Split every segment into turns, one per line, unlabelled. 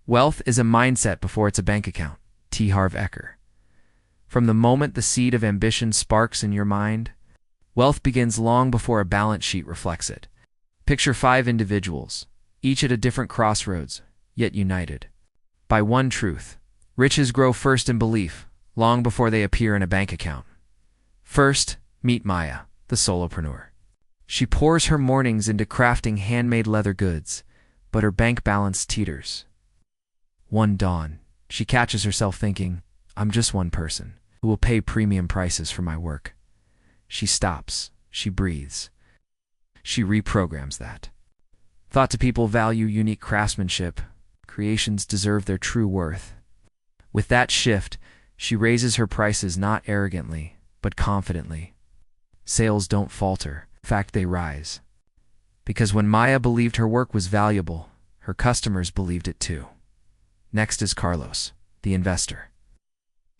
Wealth is a mindset before it's a bank account. Harv Eker. From the moment the seed of ambition sparks in your mind, wealth begins long before a balance sheet reflects it. Picture 5 individuals, each at a different crossroads, yet united by one truth. Riches grow first in belief, long before they appear in a bank account. First, meet Maya, the solopreneur. She pours her mornings into crafting handmade leather goods, but her bank balance teeters. One dawn, she catches herself thinking, I'm just one person who will pay premium prices for my work. She stops, she breathes. She reprograms that. Thought to people value unique craftsmanship, creations deserve their true worth. With that shift, she raises her prices not arrogantly, but confidently. Sales don't falter, in fact they rise. Because when Maya believed her work was valuable, her customers believed it too. Next is Carlos, the investor.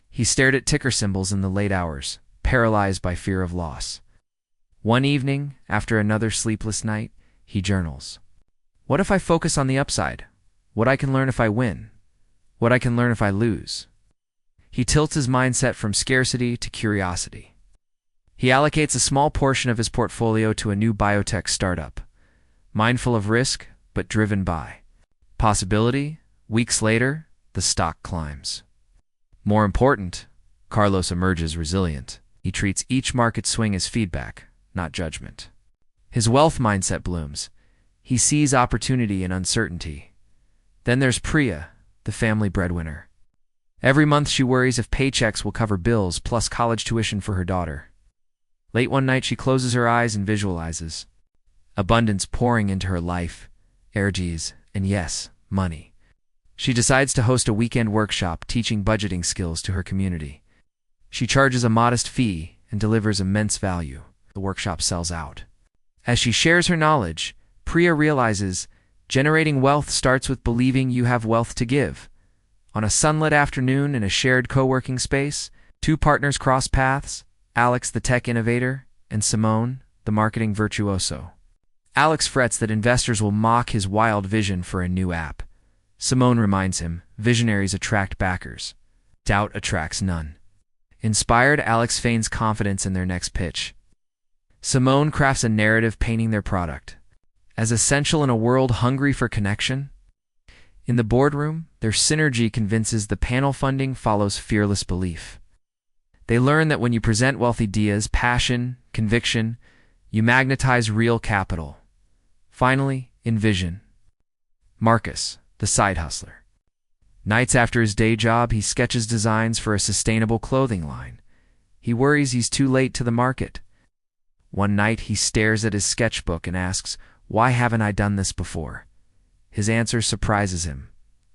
He stared at ticker symbols in the late hours, paralyzed by fear of loss. One evening, after another sleepless night, he journals. What if I focus on the upside? What I can learn if I win? What I can learn if I lose? He tilts his mindset from scarcity to curiosity. He allocates a small portion of his portfolio to a new biotech startup, mindful of risk, but driven by possibility. Weeks later, the stock climbs. More important, Carlos emerges resilient. He treats each market swing as feedback, not judgment. His wealth mindset blooms. He sees opportunity in uncertainty. Then there's Priya, the family breadwinner. Every month she worries if paychecks will cover bills plus college tuition for her daughter. Late one night she closes her eyes and visualizes abundance pouring into her life, energies, and yes, money. She decides to host a weekend workshop teaching budgeting skills to her community. She charges a modest fee and delivers immense value. The workshop sells out. As she shares her knowledge, Priya realizes generating wealth starts with believing you have wealth to give. On a sunlit afternoon in a shared co-working space, 2 partners cross paths, Alex the tech innovator and Simone, the marketing virtuoso. Alex frets that investors will mock his wild vision for a new app. Simone reminds him, visionaries attract backers. Doubt attracts none. Inspired, Alex feigns confidence in their next pitch. Simone crafts a narrative painting their product as essential in a world hungry for connection. In the boardroom, their synergy convinces the panel funding follows fearless belief. They learn that when you present wealthy ideas, passion, conviction, you magnetize real capital. Finally, in vision, Marcus, the side hustler. Nights after his day job, he sketches designs for a sustainable clothing line. He worries he's too late to the market. One night, he stares at his sketchbook and asks, "Why haven't I done this before?" His answer surprises him.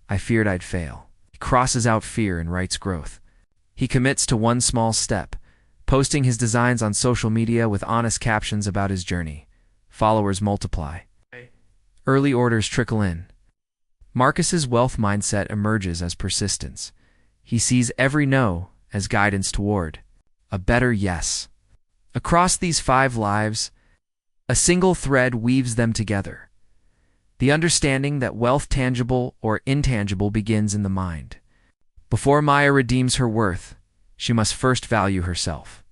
"I feared I'd fail." He crosses out fear and writes growth. He commits to one small step, posting his designs on social media with honest captions about his journey. Followers multiply. Early orders trickle in. Marcus's wealth mindset emerges as persistence. He sees every no as guidance toward a better yes. Across these 5 lives, a single thread weaves them together. The understanding that wealth, tangible or intangible, begins in the mind. Before Maya redeems her worth, she must first value herself.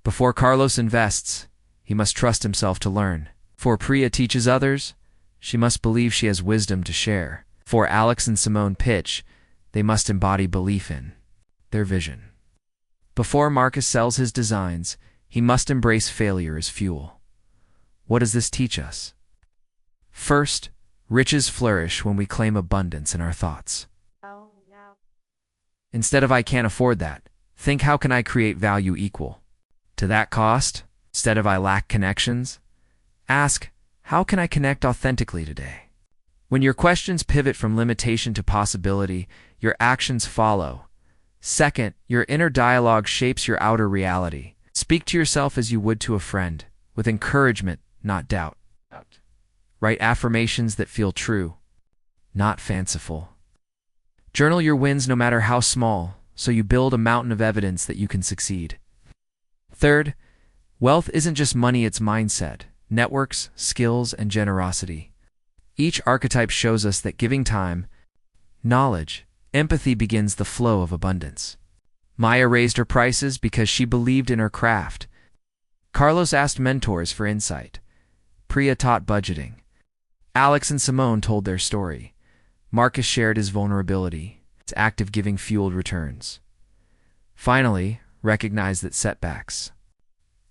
Before Carlos invests, he must trust himself to learn. Before Priya teaches others, she must believe she has wisdom to share. For Alex and Simone pitch, they must embody belief in their vision. Before Marcus sells his designs, he must embrace failure as fuel. What does this teach us? First, riches flourish when we claim abundance in our thoughts. Instead of "I can't afford that," think "How can I create value equal to that cost?" Instead of "I lack connections," ask, "How can I connect authentically today?" When your questions pivot from limitation to possibility, your actions follow. Second, your inner dialogue shapes your outer reality. Speak to yourself as you would to a friend, with encouragement, not doubt. Write affirmations that feel true, not fanciful. Journal your wins no matter how small, so you build a mountain of evidence that you can succeed. Third, wealth isn't just money, it's mindset, networks, skills, and generosity. Each archetype shows us that giving time, knowledge, empathy begins the flow of abundance. Maya raised her prices because she believed in her craft. Carlos asked mentors for insight. Priya taught budgeting. Alex and Simone told their story. Marcus shared his vulnerability. Its active giving fueled returns. Finally, recognize that setbacks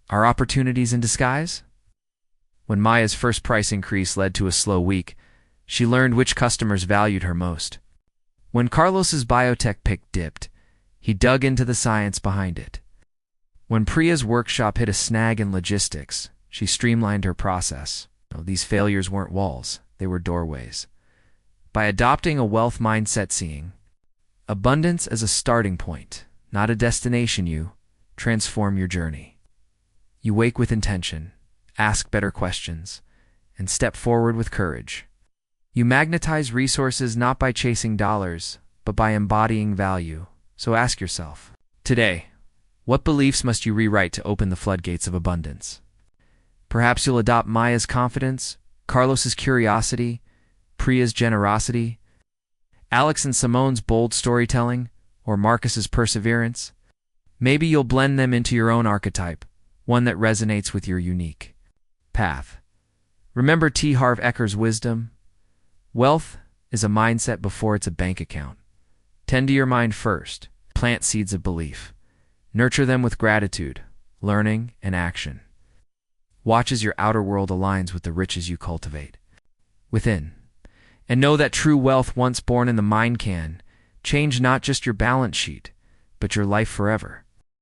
are opportunities in disguise. When Maya's first price increase led to a slow week, she learned which customers valued her most. When Carlos's biotech pick dipped, he dug into the science behind it. When Priya's workshop hit a snag in logistics, she streamlined her process. These failures weren't walls, they were doorways. By adopting a wealth mindset, seeing abundance as a starting point, not a destination, you transform your journey. You wake with intention, ask better questions, and step forward with courage. You magnetize resources not by chasing dollars, but by embodying value. So ask yourself, today, what beliefs must you rewrite to open the floodgates of abundance? Perhaps you'll adopt Maya's confidence, Carlos's curiosity, Priya's generosity, Alex and Simone's bold storytelling, or Marcus's perseverance. Maybe you'll blend them into your own archetype, one that resonates with your unique path. Remember Harv Eker's wisdom? Wealth is a mindset before it's a bank account. Tend to your mind first. Plant seeds of belief. Nurture them with gratitude, learning, and action. Watch as your outer world aligns with the riches you cultivate within. And know that true wealth once born in the mind can change not just your balance sheet, but your life forever.